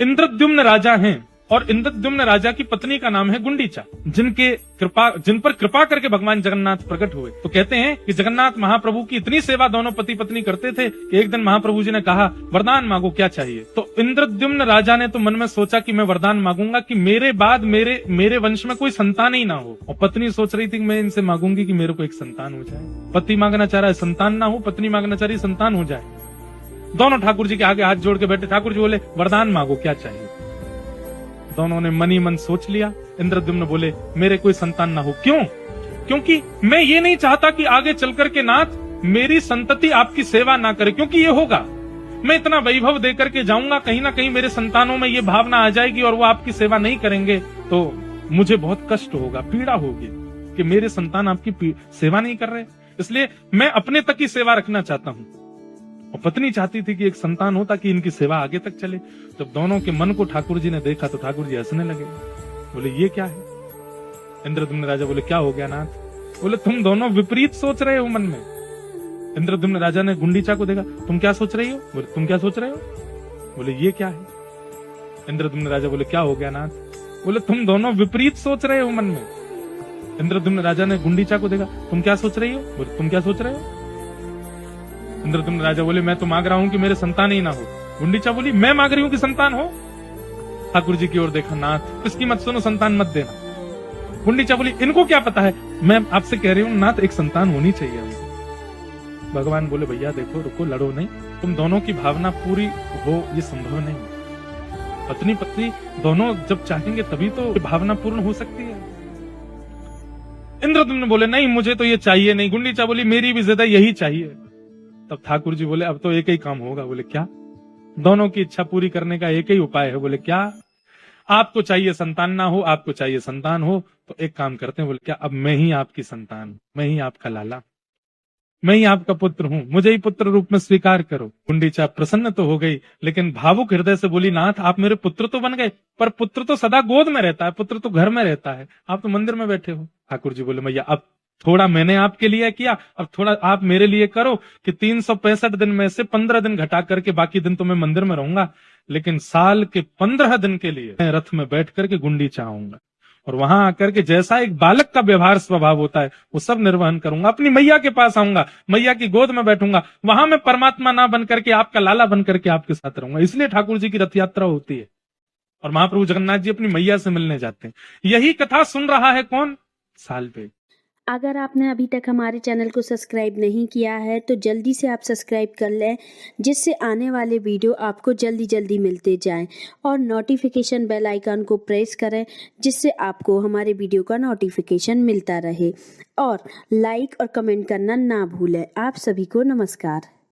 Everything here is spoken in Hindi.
इंद्रद्युम्न राजा हैं और इंद्रद्युम्न राजा की पत्नी का नाम है गुंडीचा, जिन पर कृपा करके भगवान जगन्नाथ प्रकट हुए। तो कहते हैं कि जगन्नाथ महाप्रभु की इतनी सेवा दोनों पति पत्नी करते थे कि एक दिन महाप्रभु जी ने कहा, वरदान मांगो, क्या चाहिए। तो इंद्रद्युम्न राजा ने तो मन में सोचा कि मैं वरदान मांगूंगा कि मेरे बाद मेरे वंश में कोई संतान ही ना हो। और पत्नी सोच रही थी कि मैं इनसे मांगूंगी कि मेरे को एक संतान हो जाए। पति मांगना चाह रहा है संतान ना हो, पत्नी मांगना चाह रही संतान हो जाए। दोनों ठाकुर जी के आगे हाथ जोड़ के बैठे। ठाकुर जी बोले, वरदान मांगो, क्या चाहिए। दोनों ने मन ही मन सोच लिया। इंद्रद्युम्न बोले, मेरे कोई संतान ना हो। क्यों? क्योंकि मैं ये नहीं चाहता कि आगे चलकर के नाथ मेरी संतति आपकी सेवा ना करे, क्योंकि ये होगा, मैं इतना वैभव देकर के जाऊंगा, कहीं ना कहीं मेरे संतानों में ये भावना आ जाएगी और वो आपकी सेवा नहीं करेंगे तो मुझे बहुत कष्ट होगा, पीड़ा होगी कि मेरे संतान आपकी सेवा नहीं कर रहे। इसलिए मैं अपने तक ही सेवा रखना चाहता हूं। और पत्नी चाहती थी कि एक संतान हो ताकि इनकी सेवा आगे तक चले। जब दोनों के मन को ठाकुर जी ने देखा तो ठाकुर जी हंसने लगे। बोले, ये क्या है। इंद्रद्युम्न राजा बोले, क्या हो गया नाथ। बोले, तुम दोनों विपरीत सोच रहे हो मन में। इंद्रद्युम्न राजा ने गुंडीचा को देखा, तुम क्या सोच रही हो। बोले, तुम क्या सोच रहे हो। बोले, ये क्या है। इंद्रद्युम्न राजा बोले, क्या हो गया नाथ। बोले, तुम दोनों विपरीत सोच रहे हो मन में। इंद्रद्युम्न राजा ने गुंडीचा को देखा, तुम क्या सोच रही हो। बोले, तुम क्या सोच रहे हो। इंद्रद्युम्न राजा बोले, मैं तो मांग रहा हूं कि मेरे संतान ही ना हो। गुंडीचा बोली, मैं मांग रही हूं कि संतान हो। ठाकुर जी की ओर देखा, नाथ इसकी मत सुनो, संतान मत देना। गुंडीचा बोली, इनको क्या पता है, मैं आपसे कह रही हूं नाथ, एक संतान होनी चाहिए हमको। भगवान बोले, भैया देखो, रुको, लड़ो नहीं, तुम दोनों की भावना पूरी हो ये संभव नहीं। पत्नी पत्नी दोनों जब चाहेंगे तभी तो भावना पूर्ण हो सकती है। इंद्रद्युम्न बोले, नहीं मुझे तो ये चाहिए नहीं। गुंडीचा बोली, मेरी भी ज्यादा यही चाहिए। तब ठाकुर जी बोले, अब तो एक ही काम होगा। बोले, क्या। दोनों की इच्छा पूरी करने का एक ही उपाय है। बोले, क्या। आपको चाहिए संतान ना हो, आपको चाहिए संतान हो, तो एक काम करते हैं। बोले, क्या। अब मैं ही आपकी संतान, मैं ही आपका लाला, मैं ही आपका पुत्र हूं, मुझे ही पुत्र रूप में स्वीकार करो। गुंडीचा प्रसन्न तो हो गई, लेकिन भावुक हृदय से बोली, नाथ आप मेरे पुत्र तो बन गए, पर पुत्र तो सदा गोद में रहता है, पुत्र तो घर में रहता है, आप तो मंदिर में बैठे हो। ठाकुर जी बोले, भैया अब थोड़ा मैंने आपके लिए किया, अब थोड़ा आप मेरे लिए करो कि 365 दिन में से 15 दिन घटा करके बाकी दिन तो मैं मंदिर में रहूंगा, लेकिन साल के 15 दिन के लिए मैं रथ में बैठ करके गुंडीचा आऊंगा और वहां आकर के जैसा एक बालक का व्यवहार स्वभाव होता है वो सब निर्वहन करूंगा। अपनी मैया के पास आऊंगा, मैया की गोद में बैठूंगा, वहां मैं परमात्मा ना बन करके आपका लाला बन करके आपके साथ रहूंगा। इसलिए ठाकुर जी की रथ यात्रा होती है और महाप्रभु जगन्नाथ जी अपनी मैया से मिलने जाते हैं। यही कथा सुन रहा है कौन, साल पे। अगर आपने अभी तक हमारे चैनल को सब्सक्राइब नहीं किया है तो जल्दी से आप सब्सक्राइब कर लें, जिससे आने वाले वीडियो आपको जल्दी जल्दी मिलते जाएं, और नोटिफिकेशन बेल आइकन को प्रेस करें जिससे आपको हमारे वीडियो का नोटिफिकेशन मिलता रहे, और लाइक और कमेंट करना ना भूलें। आप सभी को नमस्कार।